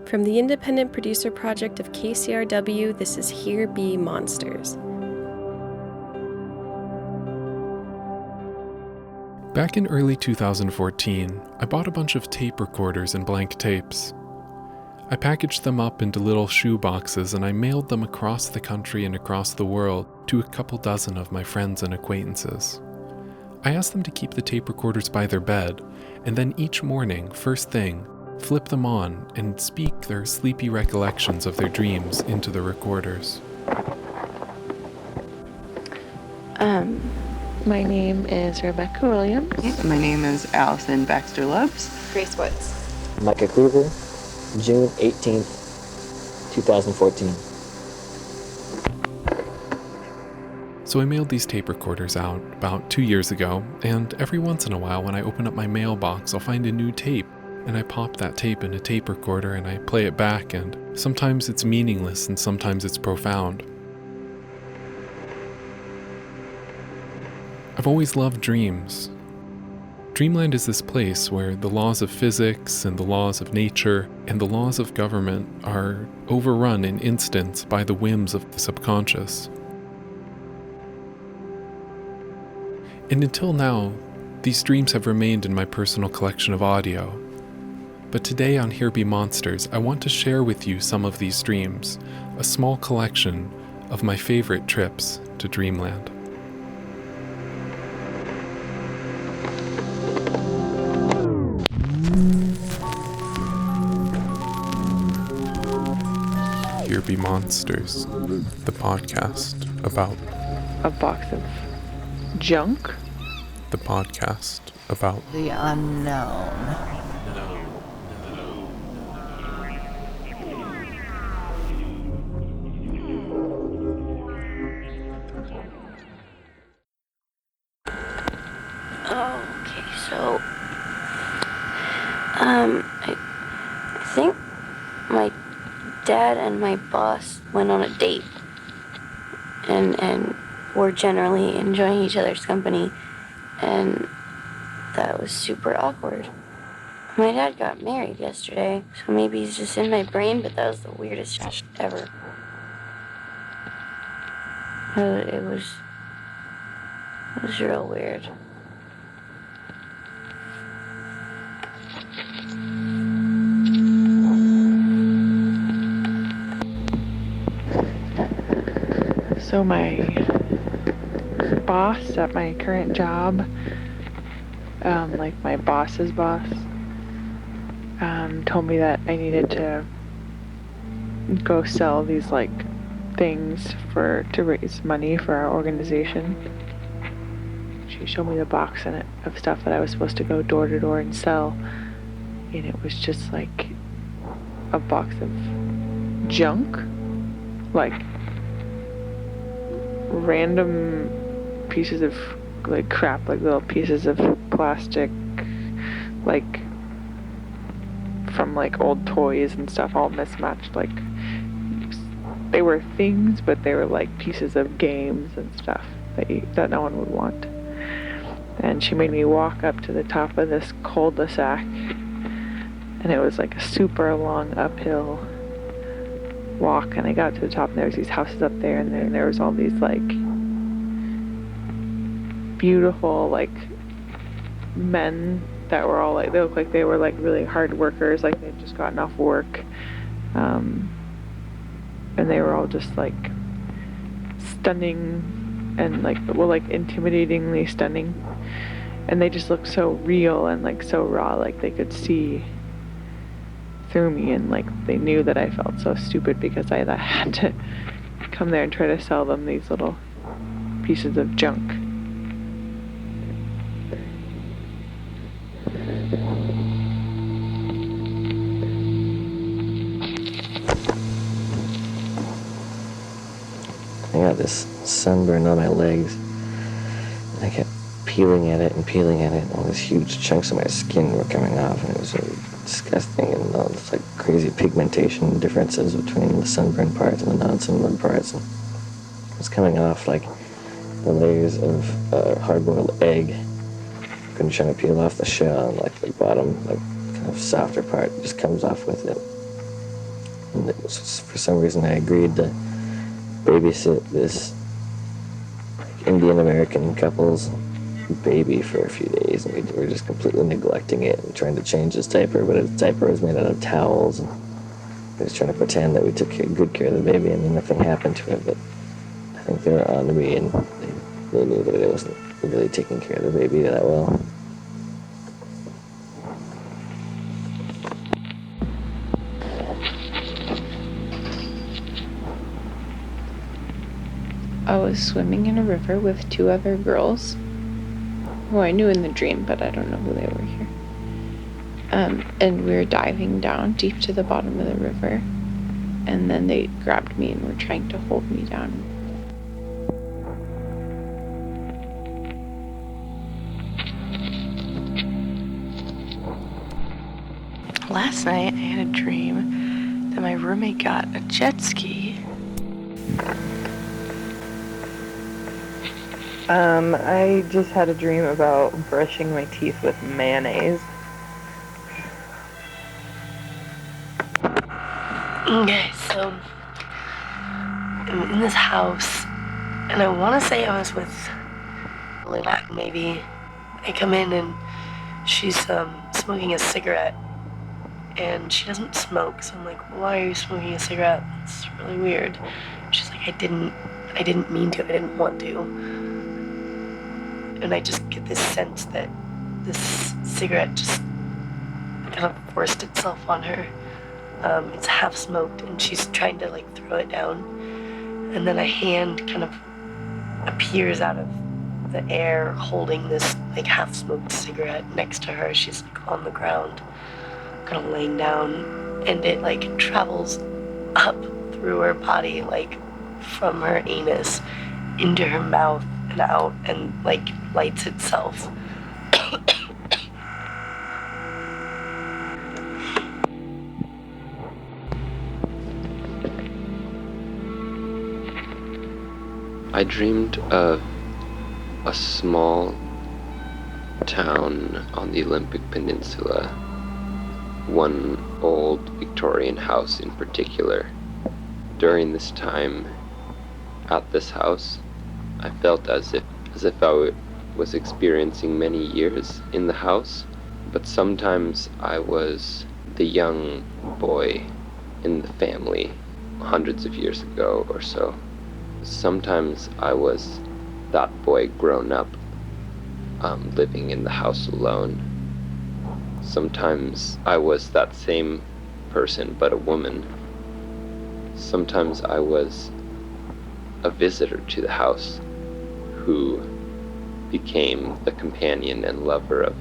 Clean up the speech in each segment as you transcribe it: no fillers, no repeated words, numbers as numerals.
From the independent producer project of KCRW, this is Here Be Monsters. Back in early 2014, I bought a bunch of tape recorders and blank tapes. I packaged them up into little shoe boxes and I mailed them across the country and across the world to a couple dozen of my friends and acquaintances. I asked them to keep the tape recorders by their bed, and then each morning, first thing, flip them on and speak their sleepy recollections of their dreams into the recorders. My name is Rebecca Williams. My name is Allison Baxter Lubbs. Grace Woods. Micah Cruver, June 18th, 2014. So I mailed these tape recorders out about 2 years ago, and every once in a while when I open up my mailbox, I'll find a new tape, and I pop that tape in a tape recorder and I play it back, and sometimes it's meaningless and sometimes it's profound. I've always loved dreams. Dreamland is this place where the laws of physics and the laws of nature and the laws of government are overrun in instants by the whims of the subconscious. And until now, these dreams have remained in my personal collection of audio. But today on Here Be Monsters, I want to share with you some of these dreams, a small collection of my favorite trips to Dreamland. Here Be Monsters, the podcast about A box of junk. the podcast about The unknown. Okay, so, I think my dad and my boss went on a date, and we're generally enjoying each other's company, and that was super awkward. My dad got married yesterday, so maybe he's just in my brain, but that was the weirdest shit ever. It was real weird. So my boss at my current job, like my boss's boss, told me that I needed to go sell these like things to raise money for our organization. She showed me the box in it of stuff that I was supposed to go door to door and sell, and it was just like a box of junk, like random pieces of like crap, like little pieces of plastic, like from like old toys and stuff, all mismatched. Like they were things, but they were like pieces of games and stuff that no one would want. And she made me walk up to the top of this cul-de-sac, and it was like a super long uphill walk, and I got to the top and there was these houses up there, and then there was all these like beautiful like men that were all like, they looked like they were like really hard workers, like they'd just gotten off work, and they were all just like stunning and like, well, like intimidatingly stunning, and they just looked so real and like so raw, like they could see through me, and like they knew that I felt so stupid because I had to come there and try to sell them these little pieces of junk. I got this sunburn on my legs. I kept peeling at it, and all these huge chunks of my skin were coming off, and it was really disgusting, and all this like crazy pigmentation differences between the sunburned parts and the non-sunburned parts. And it was coming off like the layers of hard-boiled egg. Couldn't try to peel off the shell, and like the bottom, like kind of softer part just comes off with it. And for some reason I agreed to babysit this Indian American couple's baby for a few days, and we were just completely neglecting it and trying to change his diaper, but his diaper was made out of towels, and we was trying to pretend that we took good care of the baby, and nothing happened to it. But I think they were on to me, and they knew that it wasn't really taking care of the baby that well. I was swimming in a river with 2 other girls who I knew in the dream, but I don't know who they were here. And we were diving down deep to the bottom of the river, and then they grabbed me and were trying to hold me down. Last night I had a dream that my roommate got a jet ski. I just had a dream about brushing my teeth with mayonnaise. Okay, so I'm in this house, and I want to say I was with Lynette, maybe. I come in and she's smoking a cigarette, and she doesn't smoke, so I'm like, why are you smoking a cigarette? It's really weird. She's like, I didn't mean to, I didn't want to. And I just get this sense that this cigarette just kind of forced itself on her. It's half smoked, and she's trying to like throw it down, and then a hand kind of appears out of the air holding this like half smoked cigarette next to her. She's like on the ground, kind of laying down, and it like travels up through her body, like from her anus into her mouth and out, and like lights itself. I dreamed of a small town on the Olympic Peninsula, one old Victorian house in particular. During this time at this house, I felt as if I was experiencing many years in the house, but sometimes I was the young boy in the family hundreds of years ago or so. Sometimes I was that boy grown up, living in the house alone. Sometimes I was that same person, but a woman. Sometimes I was a visitor to the house who became the companion and lover of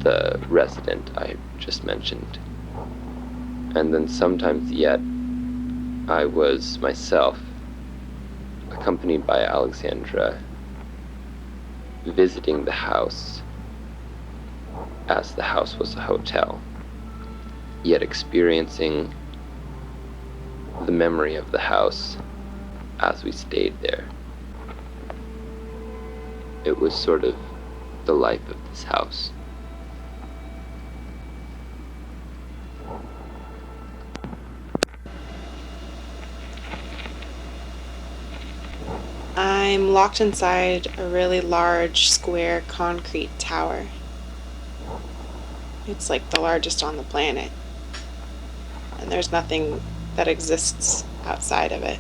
the resident I just mentioned. And then sometimes yet I was myself, accompanied by Alexandra, visiting the house as the house was a hotel, yet experiencing the memory of the house as we stayed there. It was sort of the life of this house. I'm locked inside a really large square concrete tower. It's like the largest on the planet. And there's nothing that exists outside of it.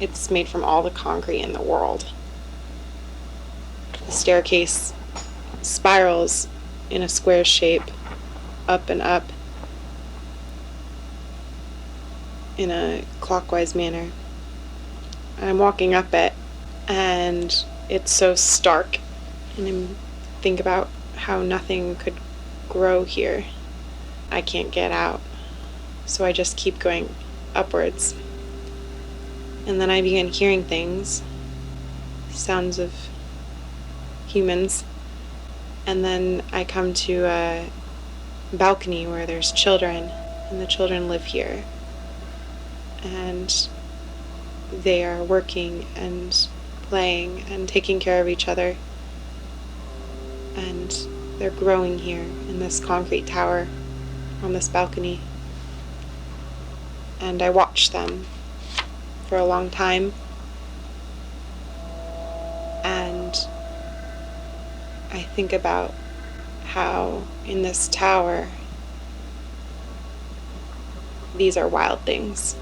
It's made from all the concrete in the world. The staircase spirals in a square shape, up and up, in a clockwise manner. I'm walking up it, and it's so stark, and I think about how nothing could grow here. I can't get out, so I just keep going upwards. And then I begin hearing things, sounds of humans, and then I come to a balcony where there's children, and the children live here, and they are working and playing and taking care of each other, and they're growing here in this concrete tower on this balcony. and I watch them for a long time. And I think about how in this tower, these are wild things.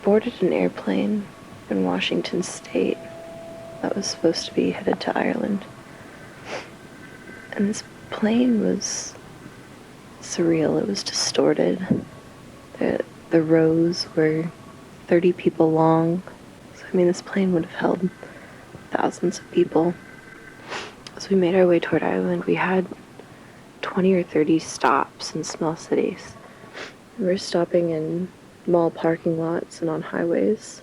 Boarded an airplane in Washington State that was supposed to be headed to Ireland. And this plane was surreal. It was distorted. The rows were 30 people long. So, I mean, this plane would have held thousands of people. As we made our way toward Ireland, we had 20 or 30 stops in small cities. We were stopping in mall parking lots and on highways.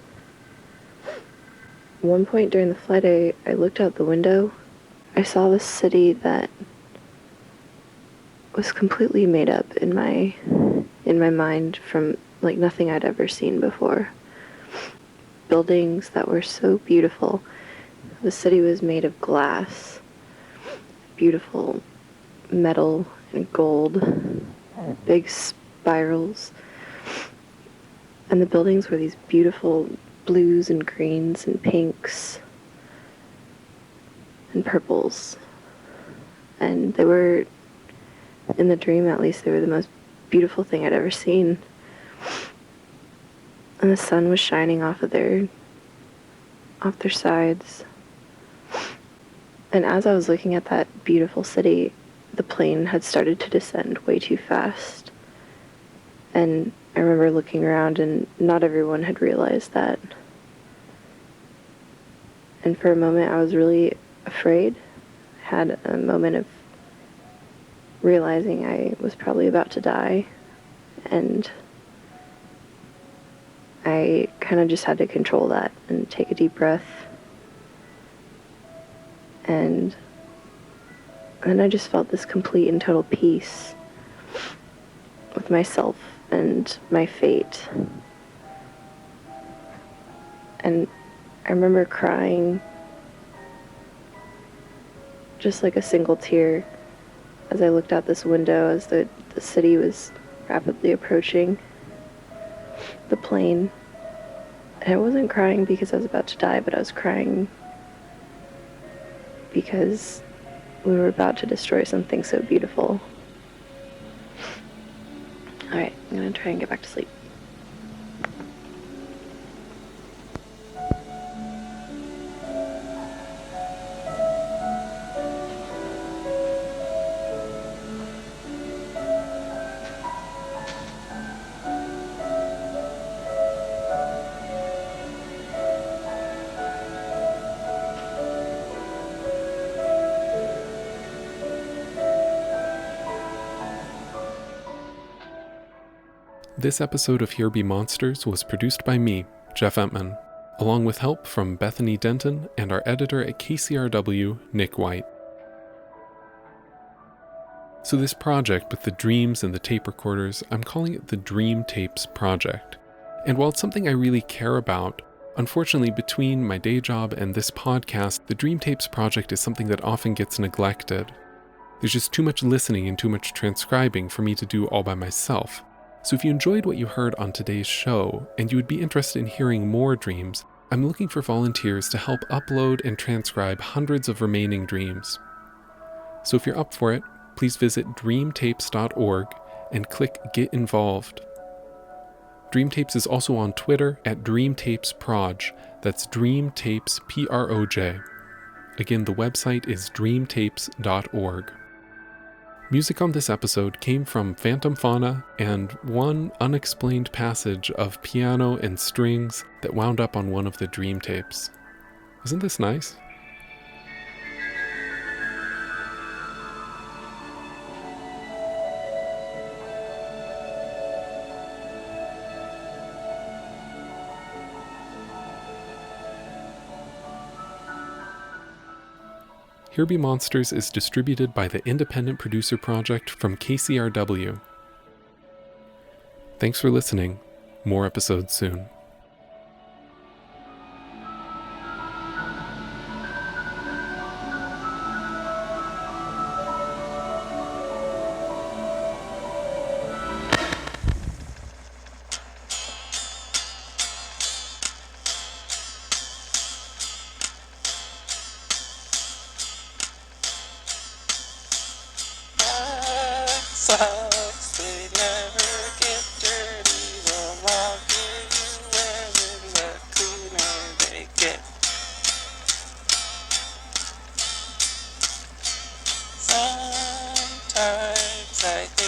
At one point during the flight, I looked out the window. I saw this city that was completely made up in my mind from like nothing I'd ever seen before. Buildings that were so beautiful. The city was made of glass, beautiful metal and gold, big spirals. And the buildings were these beautiful blues and greens and pinks and purples. And they were, in the dream at least, they were the most beautiful thing I'd ever seen. And the sun was shining off their sides. And as I was looking at that beautiful city, the plane had started to descend way too fast. And I remember looking around, and not everyone had realized that. And for a moment, I was really afraid. I had a moment of realizing I was probably about to die. And I kind of just had to control that and take a deep breath. And then I just felt this complete and total peace with myself and my fate. And I remember crying just like a single tear as I looked out this window as the city was rapidly approaching the plane. And I wasn't crying because I was about to die, but I was crying because we were about to destroy something so beautiful. Alright, I'm gonna try and get back to sleep. This episode of Here Be Monsters was produced by me, Jeff Entman, along with help from Bethany Denton and our editor at KCRW, Nick White. So this project with the dreams and the tape recorders, I'm calling it the Dream Tapes Project. And while it's something I really care about, unfortunately between my day job and this podcast, the Dream Tapes Project is something that often gets neglected. There's just too much listening and too much transcribing for me to do all by myself. So if you enjoyed what you heard on today's show, and you would be interested in hearing more dreams, I'm looking for volunteers to help upload and transcribe hundreds of remaining dreams. So if you're up for it, please visit dreamtapes.org and click Get Involved. Dreamtapes is also on Twitter at DreamTapesProj. That's DreamTapesProj. Again, the website is dreamtapes.org. Music on this episode came from Phantom Fauna and one unexplained passage of piano and strings that wound up on one of the dream tapes. Isn't this nice? Here Be Monsters is distributed by the Independent Producer Project from KCRW. Thanks for listening. More episodes soon. vibes like